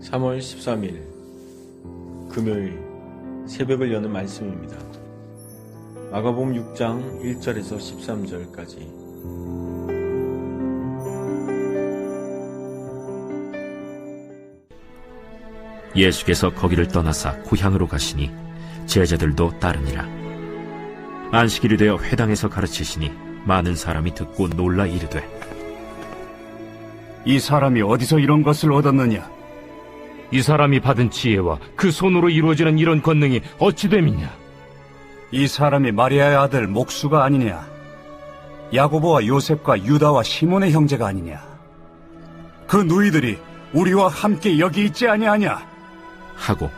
3월 13일 금요일 새벽을 여는 말씀입니다. 마가복음 6장 1절에서 13절까지. 예수께서 거기를 떠나사 고향으로 가시니 제자들도 따르니라. 안식일이 되어 회당에서 가르치시니 많은 사람이 듣고 놀라 이르되, 이 사람이 어디서 이런 것을 얻었느냐? 이 사람이 받은 지혜와 그 손으로 이루어지는 이런 권능이 어찌 됨이냐? 이 사람이 마리아의 아들 목수가 아니냐? 야고보와 요셉과 유다와 시몬의 형제가 아니냐? 그 누이들이 우리와 함께 여기 있지 아니하냐? 하고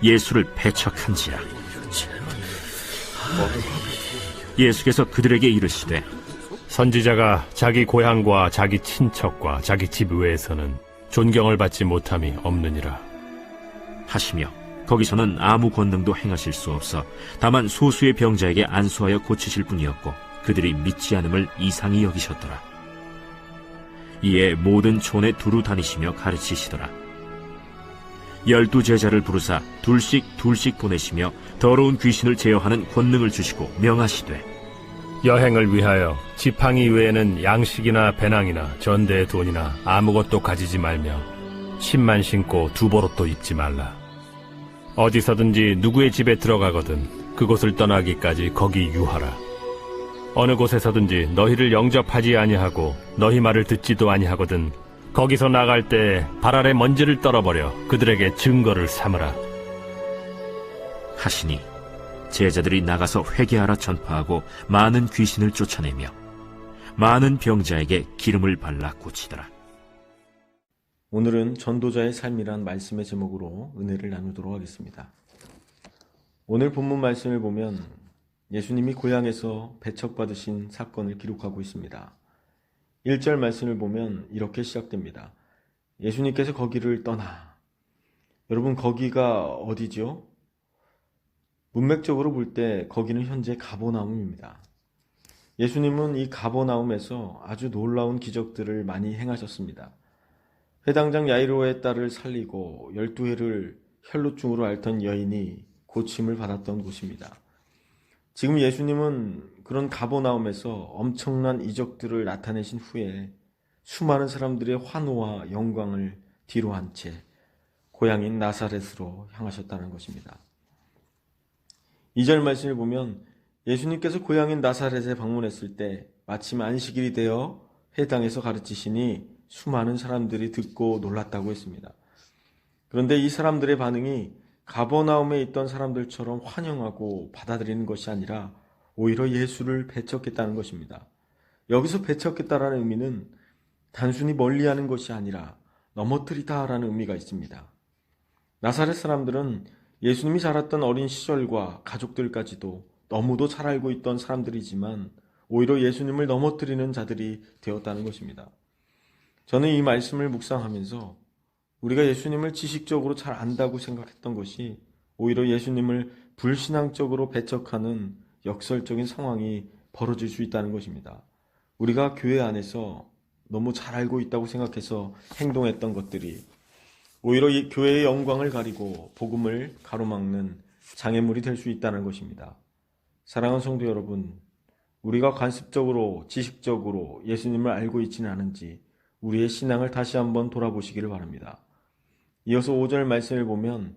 예수를 배척한지라. 예수께서 그들에게 이르시되, 선지자가 자기 고향과 자기 친척과 자기 집 외에서는 존경을 받지 못함이 없느니라 하시며 거기서는 아무 권능도 행하실 수 없어 다만 소수의 병자에게 안수하여 고치실 뿐이었고 그들이 믿지 않음을 이상히 여기셨더라. 이에 모든 촌에 두루 다니시며 가르치시더라. 12 제자를 부르사 둘씩 보내시며 더러운 귀신을 제어하는 권능을 주시고 명하시되, 여행을 위하여 지팡이 외에는 양식이나 배낭이나 전대의 돈이나 아무것도 가지지 말며 신만 신고 두보롯도 입지 말라. 어디서든지 누구의 집에 들어가거든 그곳을 떠나기까지 거기 유하라. 어느 곳에서든지 너희를 영접하지 아니하고 너희 말을 듣지도 아니하거든 거기서 나갈 때 발 아래 먼지를 떨어버려 그들에게 증거를 삼으라 하시니 제자들이 나가서 회개하라 전파하고 많은 귀신을 쫓아내며 많은 병자에게 기름을 발라 고치더라. 오늘은 전도자의 삶이란 말씀의 제목으로 은혜를 나누도록 하겠습니다. 오늘 본문 말씀을 보면 예수님이 고향에서 배척받으신 사건을 기록하고 있습니다. 1절 말씀을 보면 이렇게 시작됩니다. 예수님께서 거기를 떠나. 여러분, 거기가 어디죠? 문맥적으로 볼 때 거기는 현재 가버나움입니다. 예수님은 이 가버나움에서 아주 놀라운 기적들을 많이 행하셨습니다. 회당장 야이로의 딸을 살리고 12해를 혈루증으로 앓던 여인이 고침을 받았던 곳입니다. 지금 예수님은 그런 가버나움에서 엄청난 이적들을 나타내신 후에 수많은 사람들의 환호와 영광을 뒤로한 채 고향인 나사렛으로 향하셨다는 것입니다. 2절 말씀을 보면 예수님께서 고향인 나사렛에 방문했을 때 마침 안식일이 되어 회당에서 가르치시니 수많은 사람들이 듣고 놀랐다고 했습니다. 그런데 이 사람들의 반응이 가버나움에 있던 사람들처럼 환영하고 받아들이는 것이 아니라 오히려 예수를 배척했다는 것입니다. 여기서 배척했다라는 의미는 단순히 멀리하는 것이 아니라 넘어뜨리다라는 의미가 있습니다. 나사렛 사람들은 예수님이 자랐던 어린 시절과 가족들까지도 너무도 잘 알고 있던 사람들이지만 오히려 예수님을 넘어뜨리는 자들이 되었다는 것입니다. 저는 이 말씀을 묵상하면서 우리가 예수님을 지식적으로 잘 안다고 생각했던 것이 오히려 예수님을 불신앙적으로 배척하는 역설적인 상황이 벌어질 수 있다는 것입니다. 우리가 교회 안에서 너무 잘 알고 있다고 생각해서 행동했던 것들이 오히려 이 교회의 영광을 가리고 복음을 가로막는 장애물이 될 수 있다는 것입니다. 사랑하는 성도 여러분, 우리가 관습적으로 지식적으로 예수님을 알고 있지는 않은지 우리의 신앙을 다시 한번 돌아보시기를 바랍니다. 이어서 5절 말씀을 보면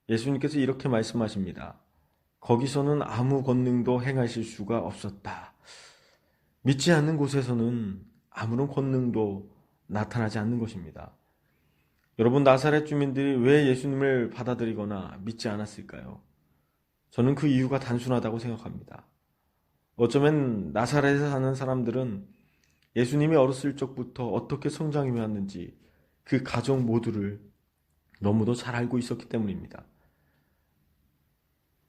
예수님께서 이렇게 말씀하십니다. 거기서는 아무 권능도 행하실 수가 없었다. 믿지 않는 곳에서는 아무런 권능도 나타나지 않는 것입니다. 여러분, 나사렛 주민들이 왜 예수님을 받아들이거나 믿지 않았을까요? 저는 그 이유가 단순하다고 생각합니다. 어쩌면 나사렛에 사는 사람들은 예수님이 어렸을 적부터 어떻게 성장해 왔는지 그 가족 모두를 너무도 잘 알고 있었기 때문입니다.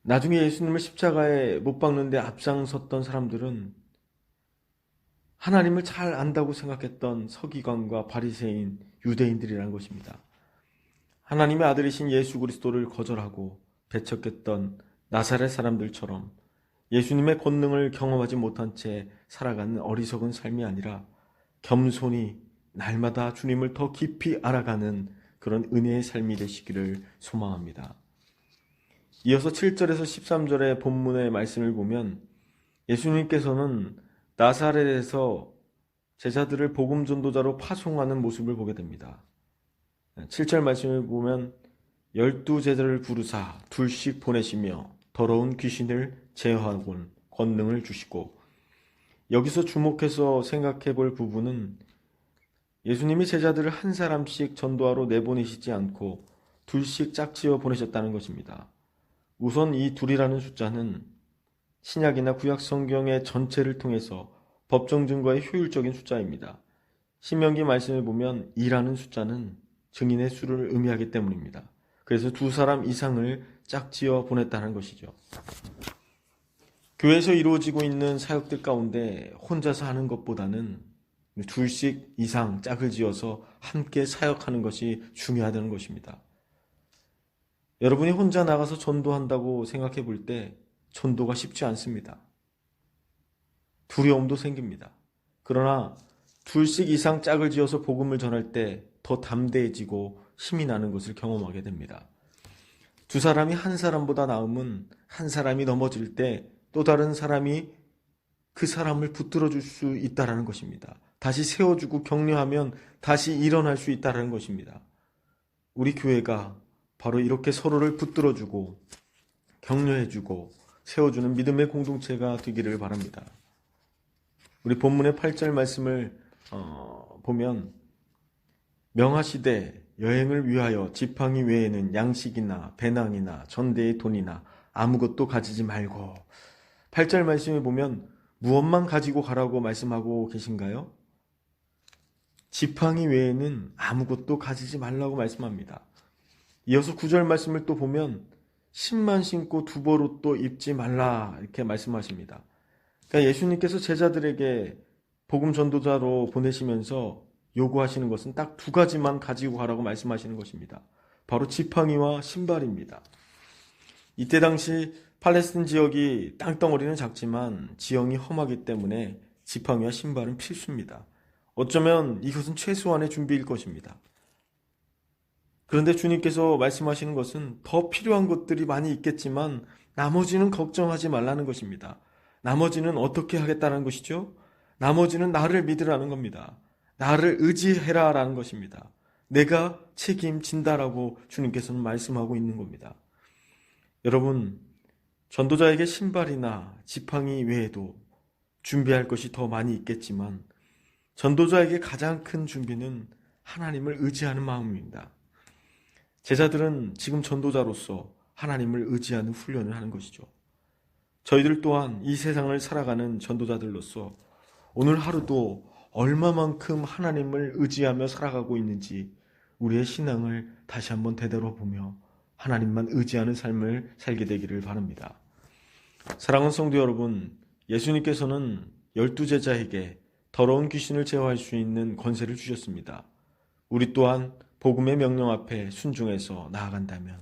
나중에 예수님을 십자가에 못 박는데 앞장섰던 사람들은 하나님을 잘 안다고 생각했던 서기관과 바리새인, 유대인들이라는 것입니다. 하나님의 아들이신 예수 그리스도를 거절하고 배척했던 나사렛 사람들처럼 예수님의 권능을 경험하지 못한 채 살아가는 어리석은 삶이 아니라 겸손히 날마다 주님을 더 깊이 알아가는 그런 은혜의 삶이 되시기를 소망합니다. 이어서 7절에서 13절의 본문의 말씀을 보면 예수님께서는 나사렛에서 제자들을 복음 전도자로 파송하는 모습을 보게 됩니다. 7절 말씀을 보면 12제자를 부르사 둘씩 보내시며 더러운 귀신을 제어하곤 권능을 주시고, 여기서 주목해서 생각해 볼 부분은 예수님이 제자들을 한 사람씩 전도하러 내보내시지 않고 둘씩 짝지어 보내셨다는 것입니다. 우선 이 둘이라는 숫자는 신약이나 구약 성경의 전체를 통해서 법정 증거의 효율적인 숫자입니다. 신명기 말씀을 보면 2라는 숫자는 증인의 수를 의미하기 때문입니다. 그래서 2사람 이상을 짝지어 보냈다는 것이죠. 교회에서 이루어지고 있는 사역들 가운데 혼자서 하는 것보다는 둘씩 이상 짝을 지어서 함께 사역하는 것이 중요하다는 것입니다. 여러분이 혼자 나가서 전도한다고 생각해 볼 때 전도가 쉽지 않습니다. 두려움도 생깁니다. 그러나 둘씩 이상 짝을 지어서 복음을 전할 때 더 담대해지고 힘이 나는 것을 경험하게 됩니다. 2사람이 한 사람보다 나음은 한 사람이 넘어질 때 또 다른 사람이 그 사람을 붙들어 줄 수 있다는 것입니다. 다시 세워주고 격려하면 다시 일어날 수 있다는 것입니다. 우리 교회가 바로 이렇게 서로를 붙들어주고 격려해주고 세워주는 믿음의 공동체가 되기를 바랍니다. 우리 본문의 8절 말씀을 보면 명하시되 여행을 위하여 지팡이 외에는 양식이나 배낭이나 전대의 돈이나 아무것도 가지지 말고, 8절 말씀에 보면 무엇만 가지고 가라고 말씀하고 계신가요? 지팡이 외에는 아무것도 가지지 말라고 말씀합니다. 이어서 9절 말씀을 또 보면 신만 신고 두벌옷도 입지 말라 이렇게 말씀하십니다. 그러니까 예수님께서 제자들에게 복음 전도자로 보내시면서 요구하시는 것은 딱 2가지만 가지고 가라고 말씀하시는 것입니다. 바로 지팡이와 신발입니다. 이때 당시 팔레스틴 지역이 땅덩어리는 작지만 지형이 험하기 때문에 지팡이와 신발은 필수입니다. 어쩌면 이것은 최소한의 준비일 것입니다. 그런데 주님께서 말씀하시는 것은 더 필요한 것들이 많이 있겠지만 나머지는 걱정하지 말라는 것입니다. 나머지는 어떻게 하겠다는 것이죠? 나머지는 나를 믿으라는 겁니다. 나를 의지해라라는 것입니다. 내가 책임진다라고 주님께서는 말씀하고 있는 겁니다. 여러분, 전도자에게 신발이나 지팡이 외에도 준비할 것이 더 많이 있겠지만 전도자에게 가장 큰 준비는 하나님을 의지하는 마음입니다. 제자들은 지금 전도자로서 하나님을 의지하는 훈련을 하는 것이죠. 저희들 또한 이 세상을 살아가는 전도자들로서 오늘 하루도 얼마만큼 하나님을 의지하며 살아가고 있는지 우리의 신앙을 다시 한번 되돌아보며 하나님만 의지하는 삶을 살게 되기를 바랍니다. 사랑하는 성도 여러분, 예수님께서는 12제자에게 더러운 귀신을 제어할 수 있는 권세를 주셨습니다. 우리 또한 복음의 명령 앞에 순종해서 나아간다면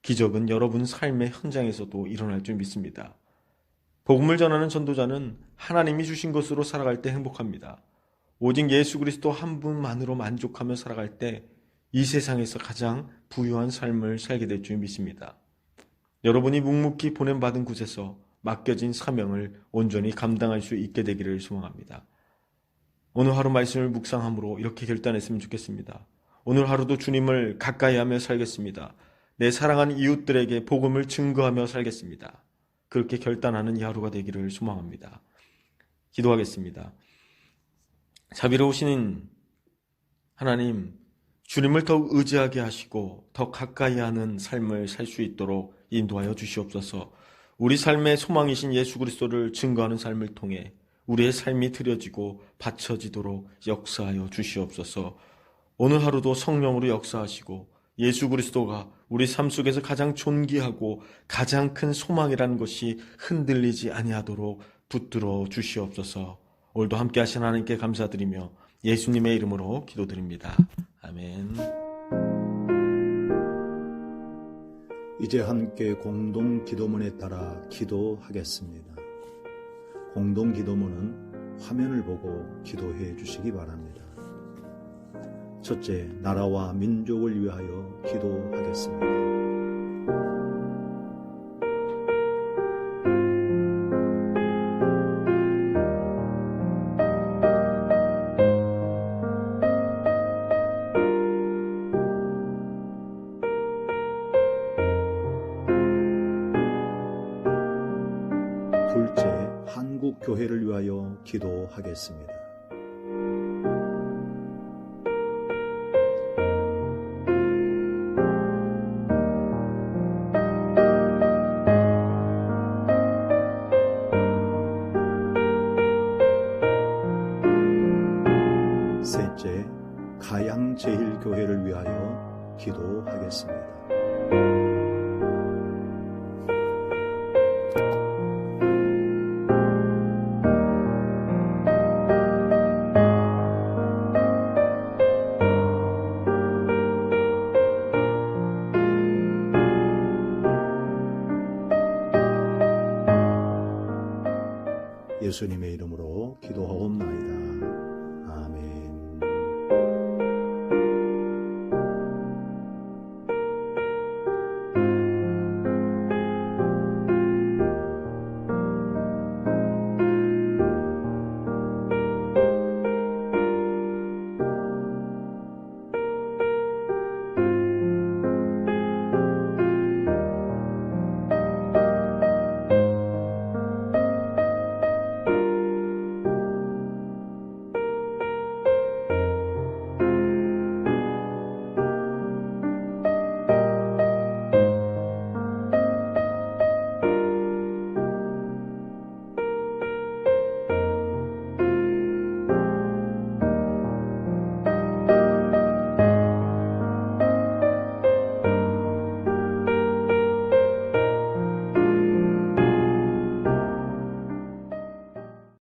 기적은 여러분 삶의 현장에서도 일어날 줄 믿습니다. 복음을 전하는 전도자는 하나님이 주신 것으로 살아갈 때 행복합니다. 오직 예수 그리스도 한 분만으로 만족하며 살아갈 때 이 세상에서 가장 부유한 삶을 살게 될 줄 믿습니다. 여러분이 묵묵히 보냄받은 곳에서 맡겨진 사명을 온전히 감당할 수 있게 되기를 소망합니다. 오늘 하루 말씀을 묵상함으로 이렇게 결단했으면 좋겠습니다. 오늘 하루도 주님을 가까이 하며 살겠습니다. 내 사랑하는 이웃들에게 복음을 증거하며 살겠습니다. 그렇게 결단하는 이 하루가 되기를 소망합니다. 기도하겠습니다. 자비로우신 하나님, 주님을 더욱 의지하게 하시고 더 가까이 하는 삶을 살 수 있도록 인도하여 주시옵소서. 우리 삶의 소망이신 예수 그리스도를 증거하는 삶을 통해 우리의 삶이 드려지고 바쳐지도록 역사하여 주시옵소서. 오늘 하루도 성령으로 역사하시고 예수 그리스도가 우리 삶 속에서 가장 존귀하고 가장 큰 소망이라는 것이 흔들리지 아니하도록 붙들어 주시옵소서. 오늘도 함께 하신 하나님께 감사드리며 예수님의 이름으로 기도드립니다. 아멘. 이제 함께 공동 기도문에 따라 기도하겠습니다. 공동 기도문은 화면을 보고 기도해 주시기 바랍니다. 첫째, 나라와 민족을 위하여 기도하겠습니다. 둘째, 한국 교회를 위하여 기도하겠습니다. 셋째, 가양제일교회를 위하여 기도하겠습니다. 예수님의 이름